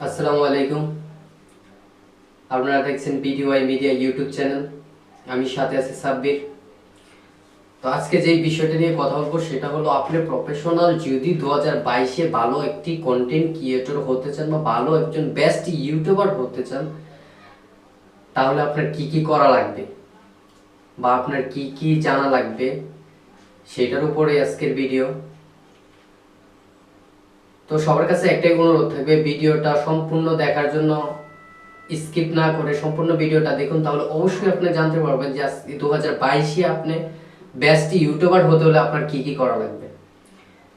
আসসালামু আলাইকুম। আপনারা দেখছেন পিটিওয়াই মিডিয়া ইউটিউব চ্যানেল। আমি সাথে আছি সাব্বির। তো আজকে যেই বিষয়টা নিয়ে কথা বলবো সেটা হলো, আপনি প্রফেশনাল যদি 2022-এ ভালো একটি কন্টেন্ট ক্রিয়েটর হতে চান বা ভালো একজন বেস্ট ইউটিউবার হতে চান, তাহলে আপনার কি কি করা লাগবে বা আপনার কি কি জানা লাগবে সেটার উপরে আজকের ভিডিও। তো সবার কাছে একটাই অনুরোধ থাকবে, ভিডিওটা সম্পূর্ণ দেখার জন্য, স্কিপ না করে সম্পূর্ণ ভিডিওটা দেখুন। তাহলে অবশ্যই আপনি জানতে পারবেন যে 2022-এ আপনি বেস্ট ইউটিউবার হতে হলে আপনার কি কি করা লাগবে।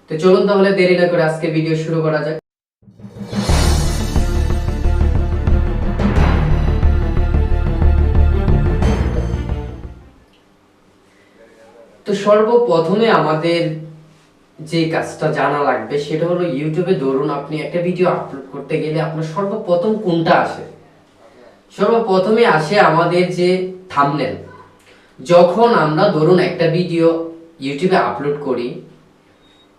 তো চলুন তাহলে দেরি না করে আজকে ভিডিও শুরু করা যাক। তো সর্বপ্রথমে আমাদের যে কাজটা জানা লাগবে সেটা হলো, ইউটিউবে ধরুন আপনি একটা ভিডিও আপলোড করতে গেলে আপনার সর্বপ্রথম কোনটা আসে? সর্বপ্রথমে আসে আমাদের যে থাম্বনেল। যখন আমরা ধরুন একটা ভিডিও ইউটিউবে আপলোড করি,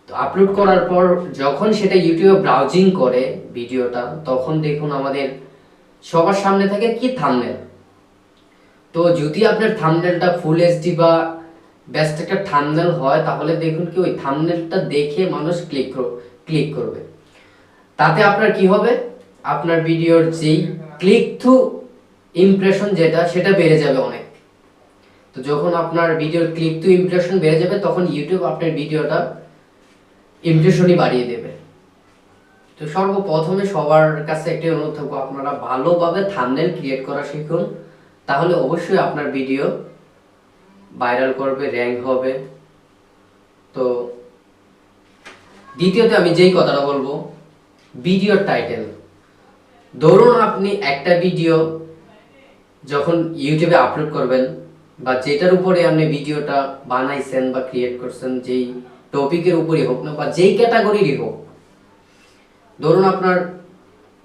তো আপলোড করার পর যখন সেটা ইউটিউবে ব্রাউজিং করে ভিডিওটা, তখন দেখুন আমাদের সবার সামনে থাকে কি? থাম্বনেল। তো যদি আপনার থাম্বনেলটা ফুল এইচডি বা বেস্ট একটা থাম্বনেল হয়, তাহলে দেখুন কি ওই থাম্বনেলটা দেখে মানুষ ক্লিক করবে। তাতে আপনার কি হবে? আপনার ভিডিওর যেই ক্লিক থ্রু ইমপ্রেশন যেটা, সেটা বেড়ে যাবে অনেক। তো যখন আপনার ভিডিওর ক্লিক থ্রু ইমপ্রেশন বেড়ে যাবে, তখন ইউটিউব আপনার ভিডিওটা ইমপ্রেশনই বাড়িয়ে দেবে। তো সর্বপ্রথমে সবার কাছে একটি অনুরোধ থাকবো, আপনারা ভালোভাবে থাম্বনেল ক্রিয়েট করা শিখুন। তাহলে অবশ্যই আপনার ভিডিও ভাইরাল করবে, র্যাঙ্ক হবে। তো দ্বিতীয়তে আমি যেই কথাটা বলবো, ভিডিওর টাইটেল। ধরুন আপনি একটা ভিডিও যখন ইউটিউবে আপলোড করবেন, বা যেটার উপরে আপনি ভিডিওটা বানাইছেন বা ক্রিয়েট করছেন, যেই টপিকের উপরই হোক না বা যেই ক্যাটাগরিরই হোক, ধরুন আপনার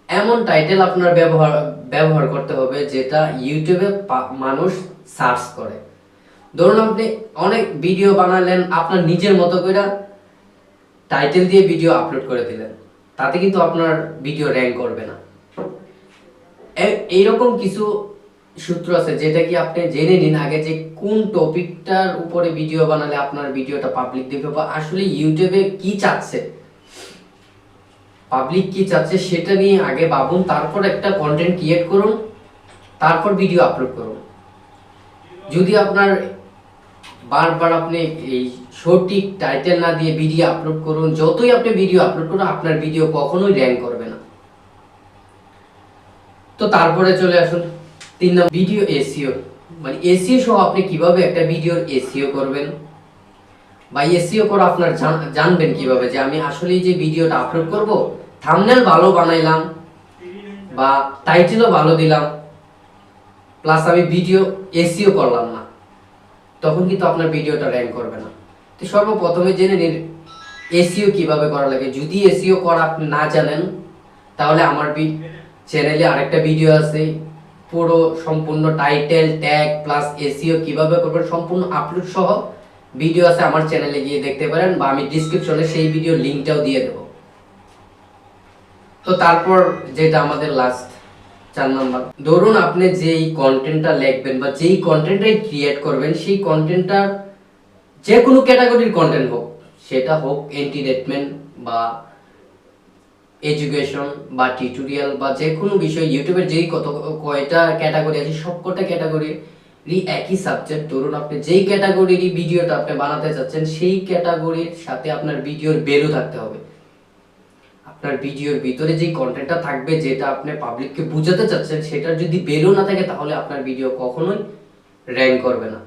এমন টাইটেল আপনার ব্যবহার করতে হবে যেটা ইউটিউবে মানুষ সার্চ করে। ধরুন আপনি অনেক ভিডিও বানালেন, আপনার নিজের মতো করে টাইটেল দিয়ে ভিডিও আপলোড করে দিলেন, তাতে কিন্তু আপনার ভিডিও র্যাঙ্ক করবে না। এইরকম কিছু সূত্র আছে যেটা কি আপনি জেনে নিন আগে, যে কোন টপিকটার উপরে ভিডিও বানালে আপনার ভিডিওটা পাবলিক দেখবে, বা আসলে ইউটিউবে কি চাচ্ছে, পাবলিক কি চাচ্ছে সেটা নিয়ে আগে ভাবুন, তারপর একটা কন্টেন্ট ক্রিয়েট করুন, তারপর ভিডিও আপলোড করুন। যদি আপনার বারবার আপনি এই সঠিক টাইটেল না দিয়ে ভিডিও আপলোড করুন, যতই আপনি ভিডিও আপলোড করুন, আপনার ভিডিও কখনোই র্যাঙ্ক করবে না। তো তারপরে চলে আসুন 3 নম্বর, ভিডিও এসইও। মানে এসইও সহ আপনি কিভাবে একটা ভিডিওর এসইও করবেন, বা এসইও করে আপনার জানবেন কিভাবে যে আমি আসলে যে ভিডিওটা আপলোড করব, থাম্বনেল ভালো বানাইলাম বা টাইটেলও ভালো দিলাম, প্লাস আমি ভিডিও এসইও করলাম না, তখন কিন্তু আপনার ভিডিওটা র্যাঙ্ক করবে না। তো সর্বপ্রথমে জেনে নিন এসইও কিভাবে করা লাগে। যদি এসইও করা আপনি না জানেন, তাহলে আমার চ্যানেলে আরেকটা ভিডিও আছে, পুরো সম্পূর্ণ টাইটেল ট্যাগ প্লাস এসইও কিভাবে করবেন সম্পূর্ণ আপলোড সহ ভিডিও আছে, আমার চ্যানেলে গিয়ে দেখতে পারেন, বা আমি ডিসক্রিপশনে সেই ভিডিও লিংকটাও দিয়ে দেব। তো তারপর যেটা আমাদের লাস্ট 4 নাম্বার, ধরুন আপনি যেই কন্টেন্টটা লিখবেন বা যেই কন্টেন্টটাই ক্রিয়েট করবেন, সেই কন্টেন্টটা যে কোনো ক্যাটাগরির কন্টেন্ট হোক, সেটা হোক এন্টারটেইনমেন্ট বা এডুকেশন বা টিউটোরিয়াল বা যে কোনো বিষয়, ইউটিউবের যেই কয়টা ক্যাটাগরি আছে, সবকটা ক্যাটাগরির একই সাবজেক্ট। ধরুন আপনি যেই ক্যাটাগরির ভিডিওটা আপনি বানাতে চাচ্ছেন, সেই ক্যাটাগরির সাথে আপনার ভিডিওর ভ্যালু থাকতে হবে। আপনার ভিডিওর ভিতরে যেই কন্টেন্টটা থাকবে, যেটা আপনি পাবলিককে বোঝাতে চাচ্ছেন, সেটার যদি ভ্যালু না থাকে, তাহলে আপনার ভিডিও কখনোই র্যাঙ্ক করবে না।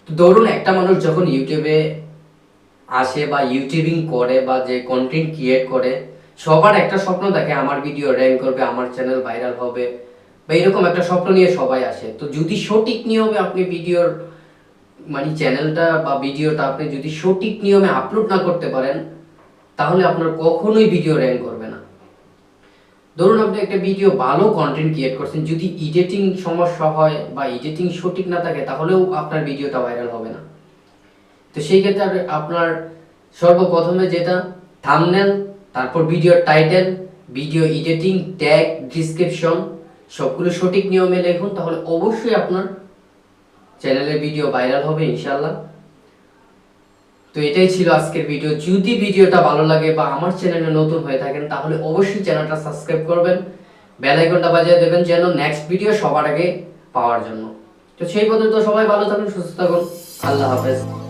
তো ধরুন একটা মানুষ যখন ইউটিউবে আসে বা ইউটিউবিং করে বা যে কন্টেন্ট ক্রিয়েট করে, সবার একটা স্বপ্ন থাকে, আমার ভিডিও র্যাঙ্ক করবে, আমার চ্যানেল ভাইরাল হবে, বা এরকম একটা স্বপ্ন নিয়ে সবাই আসে। তো যদি সঠিক নিয়মে আপনি ভিডিওর মানে চ্যানেলটা বা ভিডিওটা আপনি যদি সঠিক নিয়মে আপলোড না করতে পারেন, তাহলে আপনার কখনোই ভিডিও র্যাঙ্ক করবে না। ধরুন আপনি একটা ভিডিও ভালো কন্টেন্ট ক্রিয়েট করছেন, যদি এডিটিং সমস্যা হয় বা এডিটিং সঠিক না থাকে, তাহলেও আপনার ভিডিওটা ভাইরাল হবে না। তো সেই ক্ষেত্রে আপনার সর্বপ্রথমে যেটা থাম্বনেল, তারপর ভিডিওর title, video editing, tag, description সবগুলো সঠিক নিয়মে লিখুন, তাহলে অবশ্যই আপনার চ্যানেলের ভিডিও ভাইরাল হবে ইনশাআল্লাহ। তো এটাই ছিল আজকের ভিডিও। যদি ভিডিওটা ভালো লাগে বা আমার চ্যানেলে নতুন হয়ে থাকেন তাহলে অবশ্যই চ্যানেলটা সাবস্ক্রাইব করবেন, বেল আইকনটা বাজিয়ে দেবেন যেন নেক্সট ভিডিও সবার আগে পাওয়ার জন্য। তো সেই পর্যন্ত সবাই ভালো থাকুন, সুস্থ থাকুন, আল্লাহ হাফেজ।